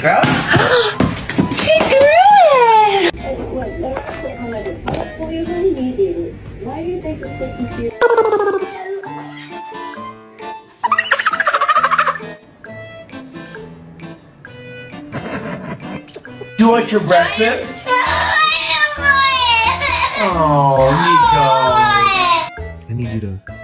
Nico? She grew it! Why do you think the frequency Do you want your breakfast? Oh, Nico. I need you to.